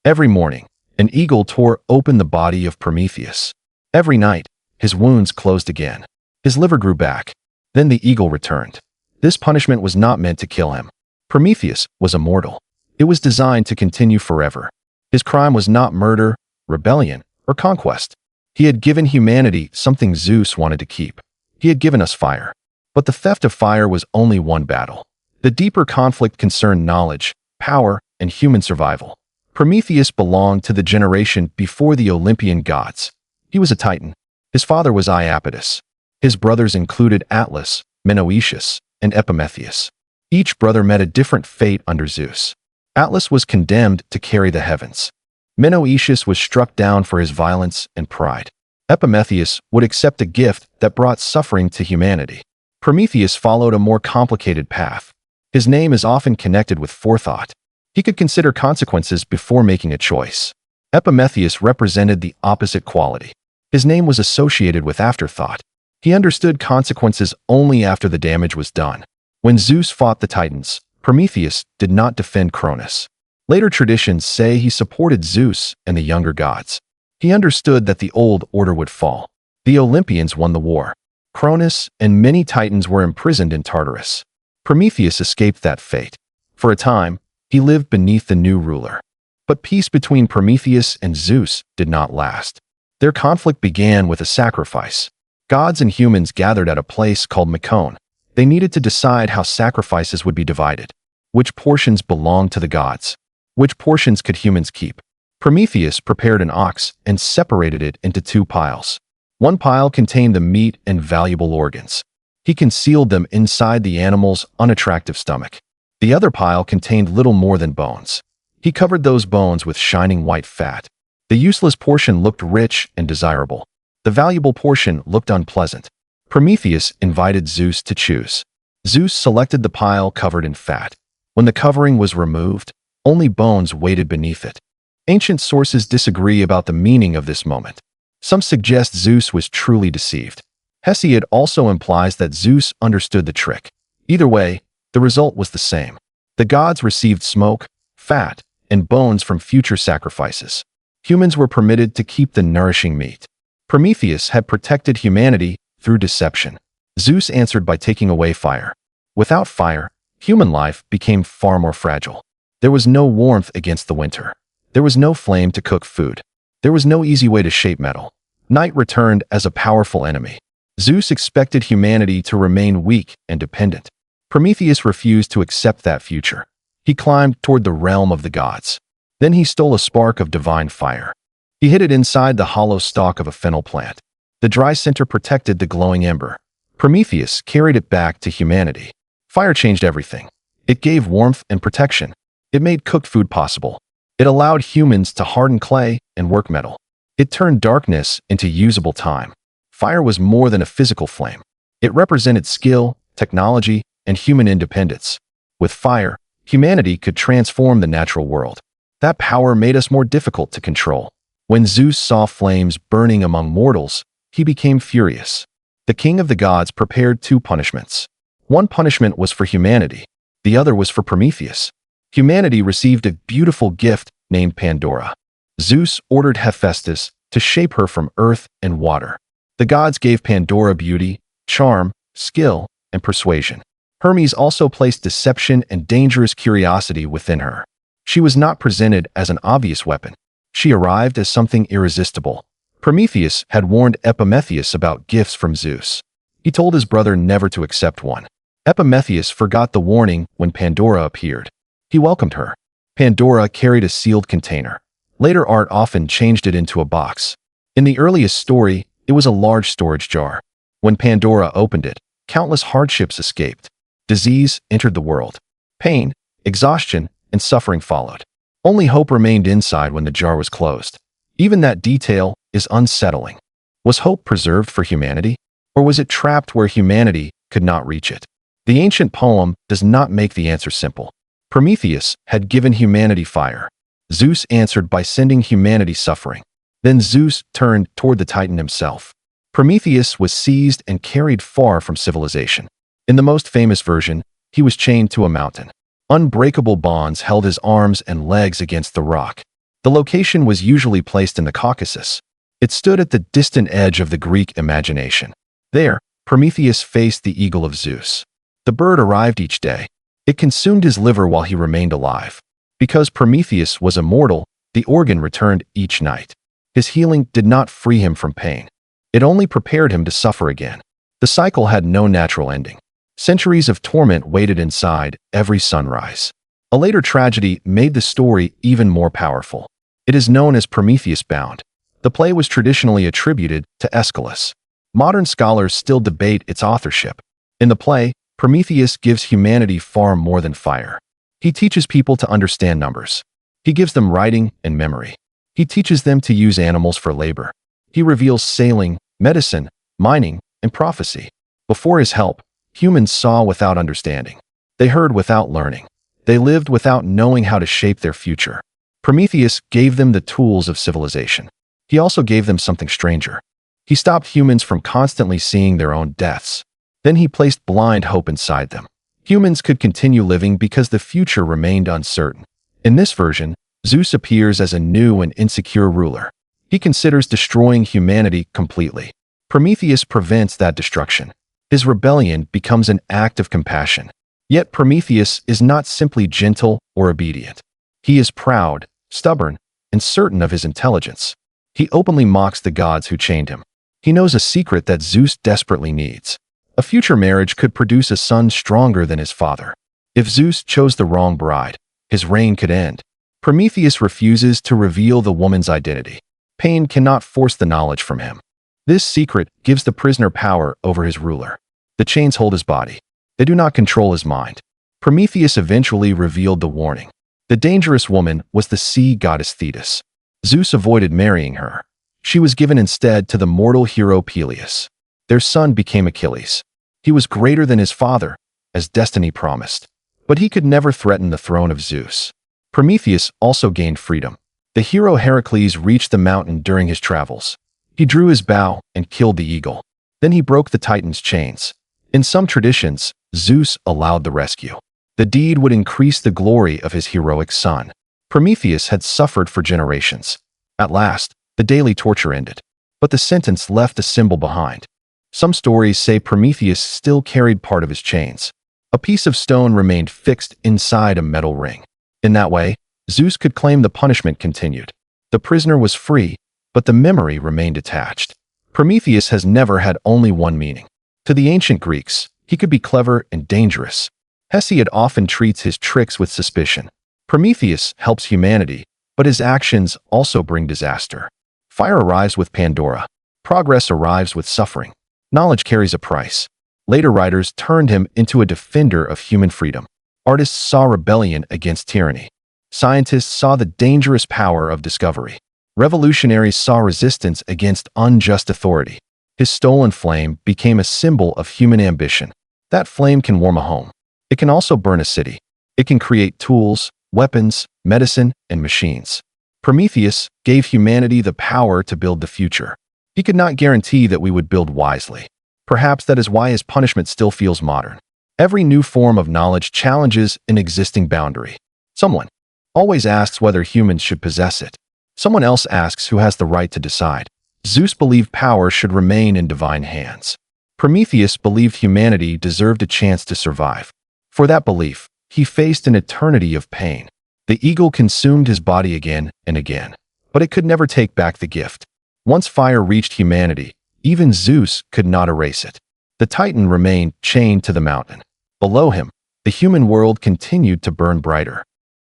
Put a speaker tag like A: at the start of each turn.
A: Every morning, an eagle tore open the body of Prometheus. Every night, his wounds closed again. His liver grew back. Then the eagle returned. This punishment was not meant to kill him. Prometheus was immortal. It was designed to continue forever. His crime was not murder, rebellion, or conquest. He had given humanity something Zeus wanted to keep. He had given us fire. But the theft of fire was only one battle. The deeper conflict concerned knowledge, power, and human survival. Prometheus belonged to the generation before the Olympian gods. He was a titan. His father was Iapetus. His brothers included Atlas, Menoetius, and Epimetheus. Each brother met a different fate under Zeus. Atlas was condemned to carry the heavens. Menoetius was struck down for his violence and pride. Epimetheus would accept a gift that brought suffering to humanity. Prometheus followed a more complicated path. His name is often connected with forethought. He could consider consequences before making a choice. Epimetheus represented the opposite quality. His name was associated with afterthought. He understood consequences only after the damage was done. When Zeus fought the Titans, Prometheus did not defend Cronus. Later traditions say he supported Zeus and the younger gods. He understood that the old order would fall. The Olympians won the war. Cronus and many Titans were imprisoned in Tartarus. Prometheus escaped that fate. For a time, he lived beneath the new ruler. But peace between Prometheus and Zeus did not last. Their conflict began with a sacrifice. Gods and humans gathered at a place called Mycone. They needed to decide how sacrifices would be divided. Which portions belonged to the gods? Which portions could humans keep? Prometheus prepared an ox and separated it into two piles. One pile contained the meat and valuable organs. He concealed them inside the animal's unattractive stomach. The other pile contained little more than bones. He covered those bones with shining white fat. The useless portion looked rich and desirable. The valuable portion looked unpleasant. Prometheus invited Zeus to choose. Zeus selected the pile covered in fat. When the covering was removed, only bones waited beneath it. Ancient sources disagree about the meaning of this moment. Some suggest Zeus was truly deceived. Hesiod also implies that Zeus understood the trick. Either way, the result was the same. The gods received smoke, fat, and bones from future sacrifices. Humans were permitted to keep the nourishing meat. Prometheus had protected humanity through deception. Zeus answered by taking away fire. Without fire, human life became far more fragile. There was no warmth against the winter. There was no flame to cook food. There was no easy way to shape metal. Night returned as a powerful enemy. Zeus expected humanity to remain weak and dependent. Prometheus refused to accept that future. He climbed toward the realm of the gods. Then he stole a spark of divine fire. He hid it inside the hollow stalk of a fennel plant. The dry center protected the glowing ember. Prometheus carried it back to humanity. Fire changed everything. It gave warmth and protection. It made cooked food possible. It allowed humans to harden clay and work metal. It turned darkness into usable time. Fire was more than a physical flame. It represented skill, technology, and human independence. With fire, humanity could transform the natural world. That power made us more difficult to control. When Zeus saw flames burning among mortals, he became furious. The king of the gods prepared two punishments. One punishment was for humanity. The other was for Prometheus. Humanity received a beautiful gift named Pandora. Zeus ordered Hephaestus to shape her from earth and water. The gods gave Pandora beauty, charm, skill, and persuasion. Hermes also placed deception and dangerous curiosity within her. She was not presented as an obvious weapon. She arrived as something irresistible. Prometheus had warned Epimetheus about gifts from Zeus. He told his brother never to accept one. Epimetheus forgot the warning when Pandora appeared. He welcomed her. Pandora carried a sealed container. Later art often changed it into a box. In the earliest story, it was a large storage jar. When Pandora opened it, countless hardships escaped. Disease entered the world. Pain, exhaustion, and suffering followed. Only hope remained inside when the jar was closed. Even that detail is unsettling. Was hope preserved for humanity? Or was it trapped where humanity could not reach it? The ancient poem does not make the answer simple. Prometheus had given humanity fire. Zeus answered by sending humanity suffering. Then Zeus turned toward the Titan himself. Prometheus was seized and carried far from civilization. In the most famous version, he was chained to a mountain. Unbreakable bonds held his arms and legs against the rock. The location was usually placed in the Caucasus. It stood at the distant edge of the Greek imagination. There, Prometheus faced the eagle of Zeus. The bird arrived each day. It consumed his liver while he remained alive. Because Prometheus was immortal, the organ returned each night. His healing did not free him from pain. It only prepared him to suffer again. The cycle had no natural ending. Centuries of torment waited inside every sunrise. A later tragedy made the story even more powerful. It is known as Prometheus Bound. The play was traditionally attributed to Aeschylus. Modern scholars still debate its authorship. In the play, Prometheus gives humanity far more than fire. He teaches people to understand numbers. He gives them writing and memory. He teaches them to use animals for labor. He reveals sailing, medicine, mining, and prophecy. Before his help, humans saw without understanding. They heard without learning. They lived without knowing how to shape their future. Prometheus gave them the tools of civilization. He also gave them something stranger. He stopped humans from constantly seeing their own deaths. Then he placed blind hope inside them. Humans could continue living because the future remained uncertain. In this version, Zeus appears as a new and insecure ruler. He considers destroying humanity completely. Prometheus prevents that destruction. His rebellion becomes an act of compassion. Yet Prometheus is not simply gentle or obedient. He is proud, stubborn, and certain of his intelligence. He openly mocks the gods who chained him. He knows a secret that Zeus desperately needs. A future marriage could produce a son stronger than his father. If Zeus chose the wrong bride, his reign could end. Prometheus refuses to reveal the woman's identity. Pain cannot force the knowledge from him. This secret gives the prisoner power over his ruler. The chains hold his body. They do not control his mind. Prometheus eventually revealed the warning. The dangerous woman was the sea goddess Thetis. Zeus avoided marrying her. She was given instead to the mortal hero Peleus. Their son became Achilles. He was greater than his father, as destiny promised. But he could never threaten the throne of Zeus. Prometheus also gained freedom. The hero Heracles reached the mountain during his travels. He drew his bow and killed the eagle. Then he broke the Titan's chains. In some traditions, Zeus allowed the rescue. The deed would increase the glory of his heroic son. Prometheus had suffered for generations. At last, the daily torture ended. But the sentence left a symbol behind. Some stories say Prometheus still carried part of his chains. A piece of stone remained fixed inside a metal ring. In that way, Zeus could claim the punishment continued. The prisoner was free, but the memory remained attached. Prometheus has never had only one meaning. To the ancient Greeks, he could be clever and dangerous. Hesiod often treats his tricks with suspicion. Prometheus helps humanity, but his actions also bring disaster. Fire arrives with Pandora. Progress arrives with suffering. Knowledge carries a price. Later writers turned him into a defender of human freedom. Artists saw rebellion against tyranny. Scientists saw the dangerous power of discovery. Revolutionaries saw resistance against unjust authority. His stolen flame became a symbol of human ambition. That flame can warm a home. It can also burn a city. It can create tools, weapons, medicine, and machines. Prometheus gave humanity the power to build the future. He could not guarantee that we would build wisely. Perhaps that is why his punishment still feels modern. Every new form of knowledge challenges an existing boundary. Someone always asks whether humans should possess it. Someone else asks who has the right to decide. Zeus believed power should remain in divine hands. Prometheus believed humanity deserved a chance to survive. For that belief, he faced an eternity of pain. The eagle consumed his body again and again, but it could never take back the gift. Once fire reached humanity, even Zeus could not erase it. The Titan remained chained to the mountain. Below him, the human world continued to burn brighter.